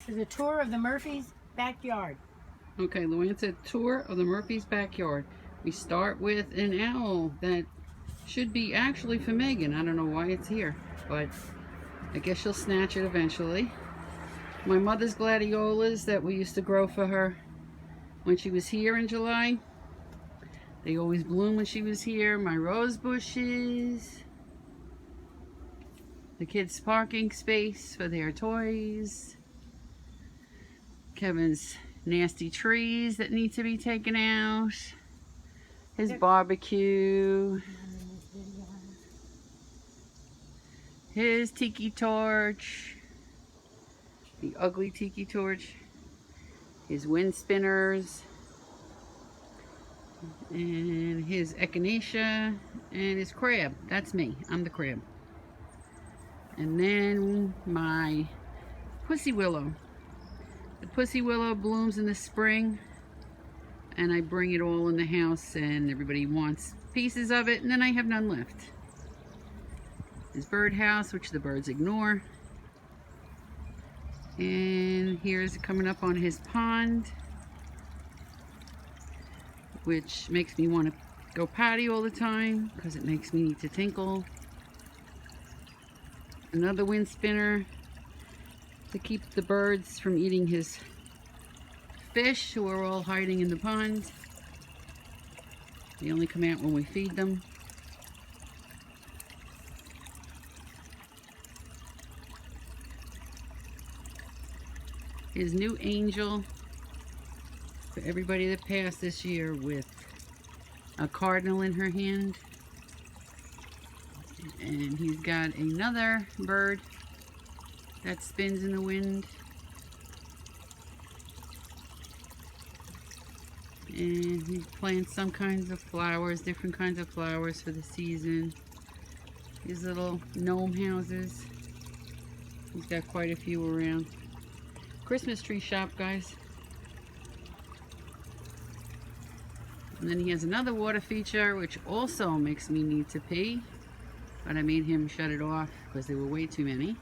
This is a tour of the Murphy's backyard. Okay, Luann said tour of the Murphy's backyard. We start with an owl that should be actually for Megan. I don't know why it's here, but I guess she'll snatch it eventually. My mother's gladiolas that we used to grow for her when she was here in July. They always bloom when she was here. My rose bushes. The kids' parking space for their toys. Kevin's nasty trees that need to be taken out. His barbecue. His tiki torch. The ugly tiki torch. His wind spinners. And his echinacea. And his crab. That's me. I'm the crab. And then my pussy willow. The pussy willow blooms in the spring, and I bring it all in the house, and everybody wants pieces of it, and then I have none left. His birdhouse, which the birds ignore. And here's coming up on his pond, which makes me want to go potty all the time because it makes me need to tinkle. Another wind spinner to keep the birds from eating his fish, who are all hiding in the pond. They only come out when we feed them. His new angel for everybody that passed this year with a cardinal in her hand. And he's got another bird that spins in the wind. And he plants some kinds of flowers, different kinds of flowers for the season. His little gnome houses. He's got quite a few around. Christmas tree shop, guys. And then he has another water feature, which also makes me need to pee. But I made him shut it off because there were way too many.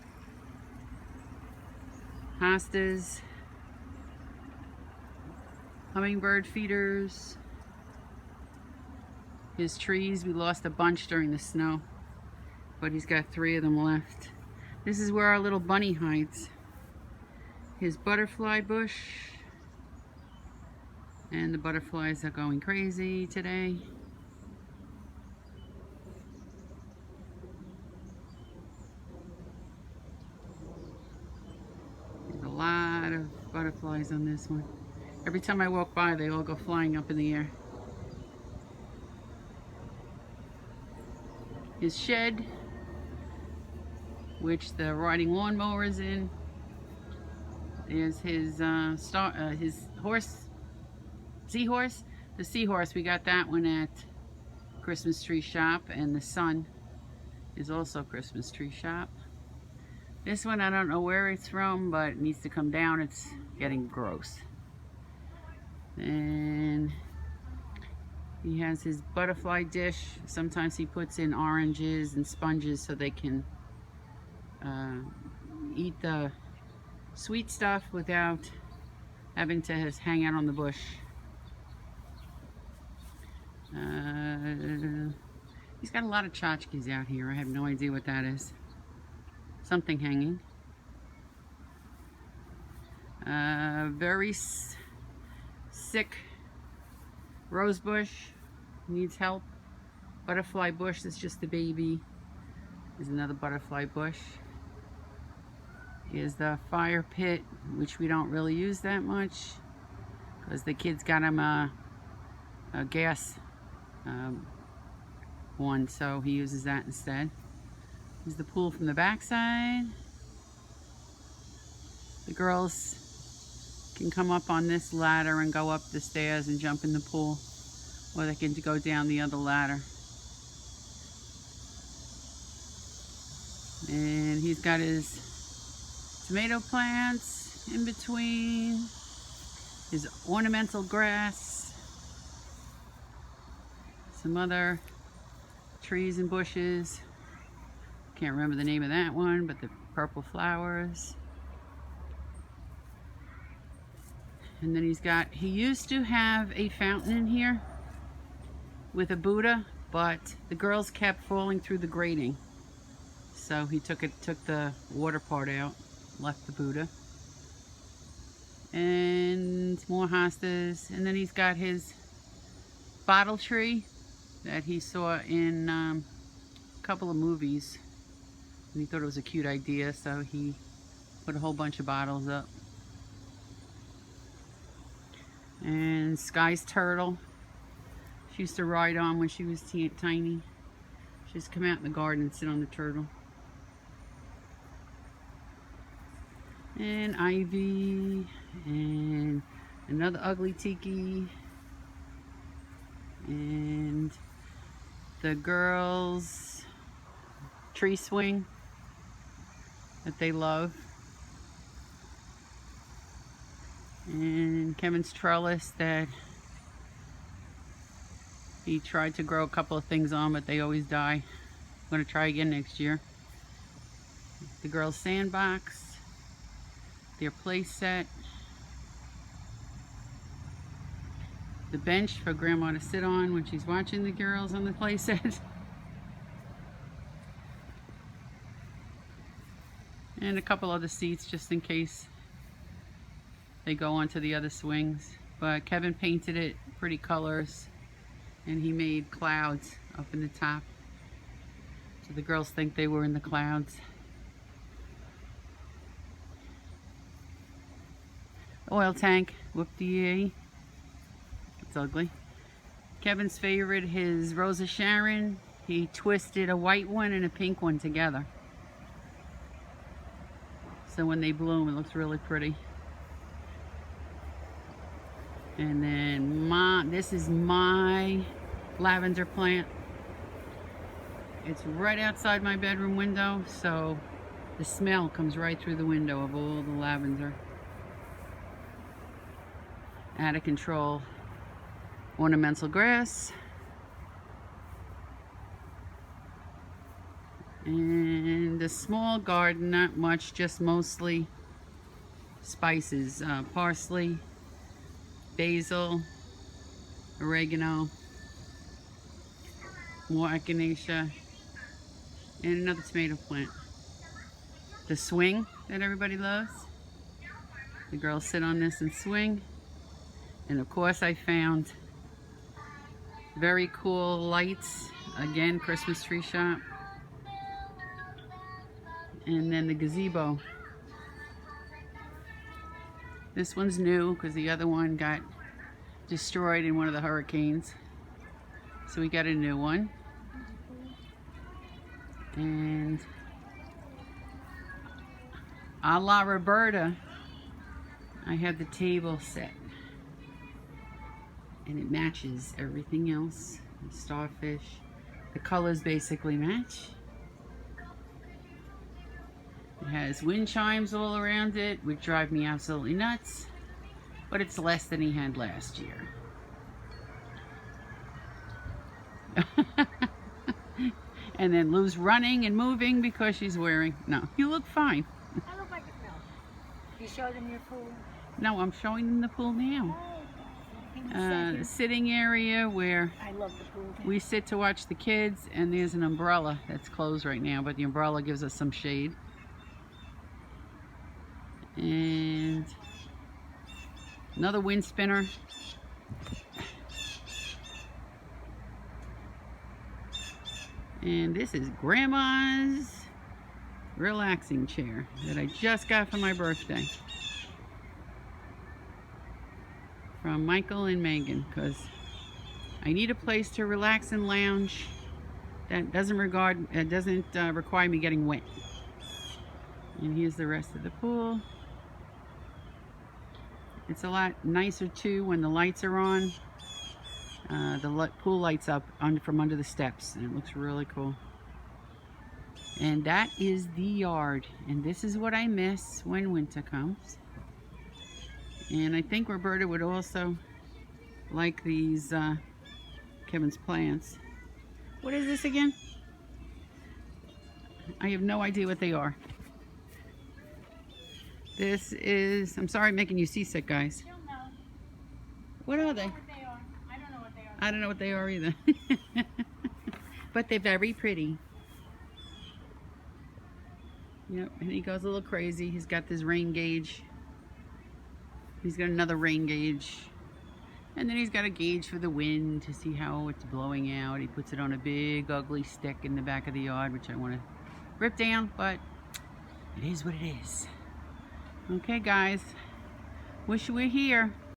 Hostas, hummingbird feeders, his trees. We lost a bunch during the snow, but he's got 3 of them left. This is where our little bunny hides. His butterfly bush, and the butterflies are going crazy today. A lot of butterflies on this one. Every time I walk by, they all go flying up in the air. His shed, which the riding lawnmower is in. There's his his horse, seahorse. The seahorse, we got that one at Christmas tree shop, and the sun is also Christmas tree shop. This one, I don't know where it's from, but it needs to come down. It's getting gross. And he has his butterfly dish. Sometimes he puts in oranges and sponges so they can eat the sweet stuff without having to hang out on the bush. He's got a lot of tchotchkes out here. I have no idea what that is. Something hanging. Very sick rose bush, needs help. Butterfly bush, that's just a baby. There's another butterfly bush. Here's the fire pit, which we don't really use that much because the kids got him a gas one, so he uses that instead. Here's the pool from the backside. The girls can come up on this ladder and go up the stairs and jump in the pool, or they can go down the other ladder. And he's got his tomato plants in between, his ornamental grass, some other trees and bushes. Can't remember the name of that one, but the purple flowers. And then he used to have a fountain in here with a Buddha, but the girls kept falling through the grating. So he took the water part out, left the Buddha. And more hostas. And then he's got his bottle tree that he saw in a couple of movies. And he thought it was a cute idea, so he put a whole bunch of bottles up. And Sky's turtle. She used to ride on when she was tiny. She used to come out in the garden and sit on the turtle. And Ivy. And another ugly tiki. And the girls' tree swing that they love. And Kevin's trellis that he tried to grow a couple of things on, but they always die. I'm going to try again next year. The girls' sandbox, their play set, the bench for Grandma to sit on when she's watching the girls on the play set. And a couple other seats just in case they go onto the other swings. But Kevin painted it pretty colors, and he made clouds up in the top, so the girls think they were in the clouds. Oil tank, whoop-de-yay. It's ugly. Kevin's favorite, his Rosa Sharon. He twisted a white one and a pink one together, so when they bloom it looks really pretty. And then this is my lavender plant. It's right outside my bedroom window, so the smell comes right through the window of all the lavender. Out of control. Ornamental grass. And a small garden, not much, just mostly spices. Parsley, basil, oregano, more echinacea, and another tomato plant. The swing that everybody loves. The girls sit on this and swing. And of course I found very cool lights. Again, Christmas tree shop. And then the gazebo. This one's new because the other one got destroyed in one of the hurricanes. So we got a new one. And a la Roberta, I have the table set. And it matches everything else. The starfish. The colors basically match. It has wind chimes all around it, which drive me absolutely nuts. But it's less than he had last year. And then Lou's running and moving because she's wearing... No, you look fine. I look like a film. You showed them your pool? No, I'm showing them the pool now. The sitting area where I love the pool. we sit to watch the kids, and there's an umbrella that's closed right now, but the umbrella gives us some shade. And another wind spinner. And this is Grandma's relaxing chair that I just got for my birthday. From Michael and Megan, because I need a place to relax and lounge that doesn't require me getting wet. And here's the rest of the pool. It's a lot nicer too when the lights are on. The pool lights up from under the steps, and it looks really cool. And that is the yard, and this is what I miss when winter comes. And I think Roberta would also like these Kevin's plants. What is this again? I have no idea what they are. This is, I'm sorry I'm making you seasick, guys. What are they? What they are. I don't know what they are. I don't know what they are either. But they're very pretty. Yep, and he goes a little crazy. He's got this rain gauge. He's got another rain gauge. And then he's got a gauge for the wind to see how it's blowing out. He puts it on a big ugly stick in the back of the yard, which I want to rip down, but it is what it is. Okay, guys. Wish you were here.